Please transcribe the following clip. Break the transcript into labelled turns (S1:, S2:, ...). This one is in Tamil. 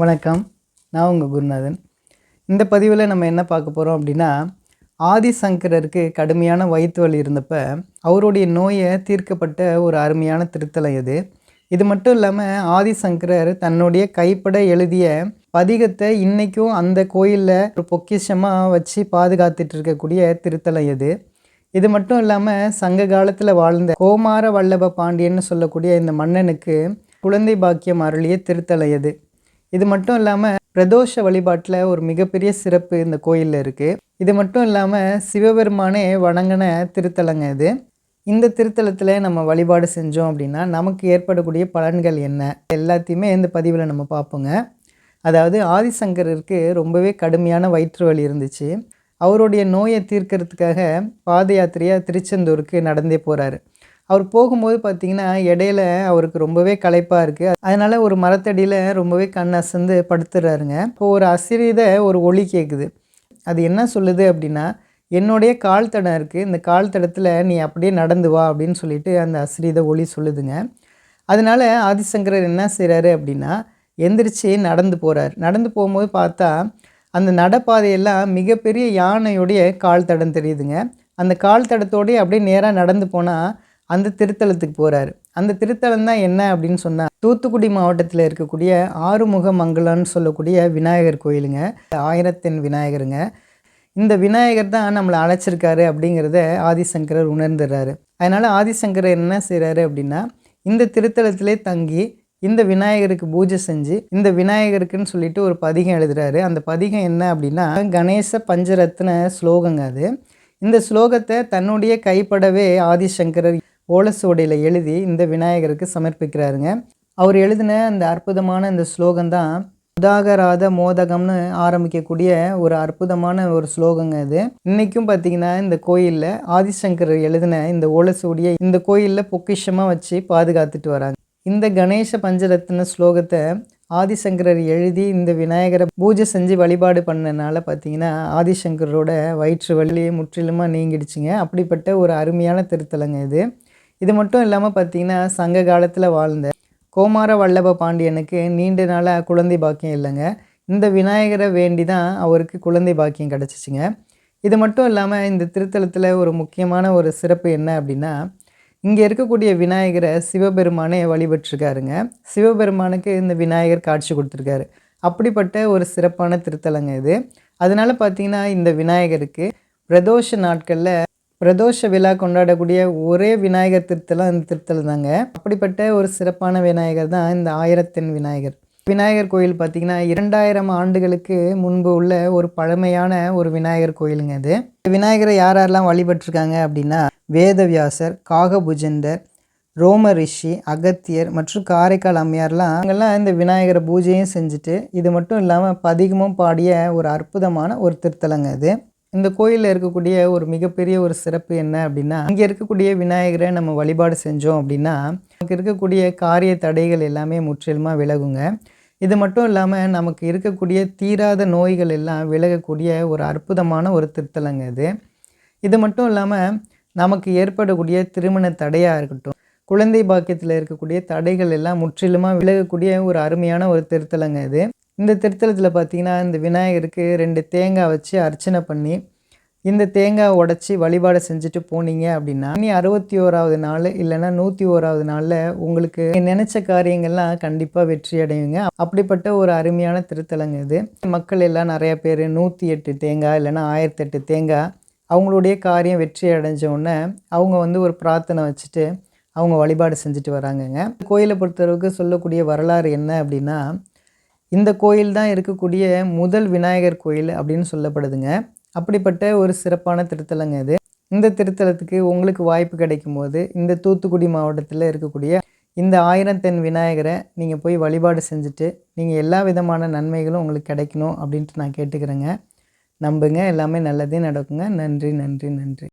S1: வணக்கம். நான் உங்கள் குருநாதன். இந்த பதிவில் நம்ம என்ன பார்க்க போகிறோம் அப்படின்னா, ஆதிசங்கரருக்கு கடுமையான வயிற்று வலி இருந்தப்ப அவருடைய நோயை தீர்க்கப்பட்ட ஒரு அருமையான திருத்தலம் இது. இது மட்டும் இல்லாமல் ஆதிசங்கரர் தன்னுடைய கைப்பட எழுதிய பதிகத்தை இன்றைக்கும் அந்த கோயிலில் ஒரு பொக்கிஷமாக வச்சு பாதுகாத்துட்டு இருக்கக்கூடிய திருத்தலம் இது. இது மட்டும் இல்லாமல் சங்க காலத்தில் வாழ்ந்த கோமார வல்லப பாண்டியன்னு சொல்லக்கூடிய இந்த மன்னனுக்கு குழந்தை பாக்கியம் அருளிய திருத்தலம் இது. இது மட்டும் இல்லாமல் பிரதோஷ வழிபாட்டில் ஒரு மிகப்பெரிய சிறப்பு இந்த கோயிலில் இருக்குது. இது மட்டும் இல்லாமல் சிவபெருமானே வணங்கின திருத்தலங்க இது. இந்த திருத்தலத்தில் நம்ம வழிபாடு செஞ்சோம் அப்படின்னா நமக்கு ஏற்படக்கூடிய பலன்கள் என்ன எல்லாத்தையுமே இந்த பதிவில் நம்ம பார்ப்போங்க. அதாவது ஆதிசங்கரருக்கு ரொம்பவே கடுமையான வயிற்று வலி இருந்துச்சு. அவருடைய நோயை தீர்க்கறதுக்காக பாத யாத்திரையாக திருச்செந்தூருக்கு நடந்தே போகிறாரு. அவர் போகும்போது பார்த்திங்கன்னா இடையில அவருக்கு ரொம்பவே களைப்பாக இருக்குது. அதனால் ஒரு மரத்தடியில் ரொம்பவே கண் அசந்து படுத்துடுறாருங்க. இப்போ ஒரு அசிரீத ஒரு ஒலி கேட்குது. அது என்ன சொல்லுது அப்படின்னா, என்னுடைய கால் தடம் இருக்குது, இந்த கால் தடத்தில் நீ அப்படியே நடந்து வா அப்படின்னு சொல்லிட்டு அந்த அசிரீத ஒலி சொல்லுதுங்க. அதனால் ஆதிசங்கரர் என்ன செய்கிறாரு அப்படின்னா, எந்திரிச்சு நடந்து போகிறார். நடந்து போகும்போது பார்த்தா அந்த நடப்பாதையெல்லாம் மிகப்பெரிய யானையுடைய கால் தடம் தெரியுதுங்க. அந்த கால் தடத்தோடய அப்படியே நேராக நடந்து போனால் அந்த திருத்தலத்துக்கு போகிறாரு. அந்த திருத்தலம் தான் என்ன அப்படின்னு சொன்னால், தூத்துக்குடி மாவட்டத்தில் இருக்கக்கூடிய ஆறுமுக மங்கலம்னு சொல்லக்கூடிய விநாயகர் கோயிலுங்க. ஆயிரத்தென் விநாயகருங்க. இந்த விநாயகர் தான் நம்மளை அழைச்சிருக்காரு அப்படிங்கிறத ஆதிசங்கரர் உணர்ந்துடுறாரு. அதனால் ஆதிசங்கரர் என்ன செய்கிறாரு அப்படின்னா, இந்த திருத்தலத்திலே தங்கி இந்த விநாயகருக்கு பூஜை செஞ்சு இந்த விநாயகருக்குன்னு சொல்லிட்டு ஒரு பதிகம் எழுதுறாரு. அந்த பதிகம் என்ன அப்படின்னா, கணேச பஞ்சரத்ன ஸ்லோகங்க அது. இந்த ஸ்லோகத்தை தன்னுடைய கைப்படவே ஆதிசங்கரர் ஓலசுவடியில் எழுதி இந்த விநாயகருக்கு சமர்ப்பிக்கிறாருங்க. அவர் எழுதின அந்த அற்புதமான இந்த ஸ்லோகம்தான் உதாகராத மோதகம்னு ஆரம்பிக்கக்கூடிய ஒரு அற்புதமான ஒரு ஸ்லோகங்க இது. இன்றைக்கும் பார்த்திங்கன்னா இந்த கோயிலில் ஆதிசங்கரர் எழுதின இந்த ஓலசுவடியை இந்த கோயிலில் பொக்கிஷமாக வச்சு பாதுகாத்துட்டு வராங்க. இந்த கணேச பஞ்சரத்ன ஸ்லோகத்தை ஆதிசங்கரர் எழுதி இந்த விநாயகரை பூஜை செஞ்சு வழிபாடு பண்ணனால பார்த்திங்கன்னா ஆதிசங்கரோட வயிற்று வலியை முற்றிலுமாக நீங்கிடுச்சுங்க. அப்படிப்பட்ட ஒரு அருமையான திருத்தலங்க இது. இது மட்டும் இல்லாமல் பார்த்திங்கன்னா சங்க காலத்தில் வாழ்ந்த கோமார வல்லப பாண்டியனுக்கு நீண்ட நாளாக குழந்தை பாக்கியம் இல்லைங்க. இந்த விநாயகரை வேண்டி தான் அவருக்கு குழந்தை பாக்கியம் கிடச்சிச்சிங்க. இது மட்டும் இல்லாமல் இந்த திருத்தலத்தில் ஒரு முக்கியமான ஒரு சிறப்பு என்ன அப்படின்னா, இங்கே இருக்கக்கூடிய விநாயகரை சிவபெருமானே வழிபட்டுருக்காருங்க. சிவபெருமானுக்கு இந்த விநாயகர் காட்சி கொடுத்துருக்காரு. அப்படிப்பட்ட ஒரு சிறப்பான திருத்தலங்க இது. அதனால் பார்த்திங்கன்னா இந்த விநாயகருக்கு பிரதோஷ நாட்களில் பிரதோஷ விழா கொண்டாடக்கூடிய ஒரே விநாயகர் திருத்தலம் இந்த திருத்தலம் தாங்க. அப்படிப்பட்ட ஒரு சிறப்பான விநாயகர் தான் இந்த ஆயிரத்தென் விநாயகர். விநாயகர் கோயில் பார்த்திங்கன்னா 2000 ஆண்டுகளுக்கு முன்பு உள்ள ஒரு பழமையான ஒரு விநாயகர் கோயிலுங்க இது. விநாயகரை யாரெல்லாம் வழிபட்டிருக்காங்க அப்படின்னா, வேதவியாசர், காகபுஜண்டர், ரோம ரிஷி, அகத்தியர் மற்றும் காரைக்கால் அம்மையார்லாம் அவங்கெல்லாம் இந்த விநாயகரை பூஜையும் செஞ்சுட்டு இது மட்டும் இல்லாமல் பதிகமும் பாடிய ஒரு அற்புதமான ஒரு திருத்தலங்க இது. இந்த கோயிலில் இருக்கக்கூடிய ஒரு மிகப்பெரிய ஒரு சிறப்பு என்ன அப்படின்னா, இங்கே இருக்கக்கூடிய விநாயகரை நம்ம வழிபாடு செஞ்சோம் அப்படின்னா நமக்கு இருக்கக்கூடிய காரிய தடைகள் எல்லாமே முற்றிலுமாக விலகுங்க. இது மட்டும் இல்லாமல் நமக்கு இருக்கக்கூடிய தீராத நோய்கள் எல்லாம் விலகக்கூடிய ஒரு அற்புதமான ஒரு திருத்தலங்க இது. இது மட்டும் இல்லாமல் நமக்கு ஏற்படக்கூடிய திருமண தடையாக இருக்கட்டும், குழந்தை பாக்கியத்தில் இருக்கக்கூடிய தடைகள் எல்லாம் முற்றிலுமாக விலகக்கூடிய ஒரு அருமையான ஒரு திருத்தலங்க இது. இந்த திருத்தலத்தில் பார்த்திங்கன்னா இந்த விநாயகருக்கு 2 தேங்காய் வச்சு அர்ச்சனை பண்ணி இந்த தேங்காய் உடச்சி வழிபாடு செஞ்சுட்டு போனீங்க அப்படின்னா இனி 61வது நாள் இல்லைன்னா 101வது நாளில் உங்களுக்கு நினச்ச காரியங்கள்லாம் கண்டிப்பாக வெற்றி அடையுங்க. அப்படிப்பட்ட ஒரு அருமையான திருத்தலங்க இது. மக்கள் எல்லாம் நிறைய பேர் 108 தேங்காய் இல்லைன்னா 1008 தேங்காய் அவங்களுடைய காரியம் வெற்றி அடைஞ்ச உடனே அவங்க ஒரு பிரார்த்தனை வச்சுட்டு அவங்க வழிபாடு செஞ்சுட்டு வராங்கங்க. கோயிலை பொறுத்தளவுக்கு சொல்லக்கூடிய வரலாறு என்ன அப்படின்னா, இந்த கோயில் தான் இருக்கக்கூடிய முதல் விநாயகர் கோயில் அப்படின்னு சொல்லப்படுதுங்க. அப்படிப்பட்ட ஒரு சிறப்பான திருத்தலங்க இது. இந்த திருத்தலத்துக்கு உங்களுக்கு வாய்ப்பு கிடைக்கும் போது இந்த தூத்துக்குடி மாவட்டத்தில் இருக்கக்கூடிய இந்த ஆயிரத்தென் விநாயகரை நீங்கள் போய் வழிபாடு செஞ்சுட்டு நீங்கள் எல்லா விதமான நன்மைகளும் உங்களுக்கு கிடைக்கணும் அப்படின்ட்டு நான் கேட்டுக்கிறேங்க. நம்புங்க, எல்லாமே நல்லதே நடக்குங்க. நன்றி நன்றி நன்றி.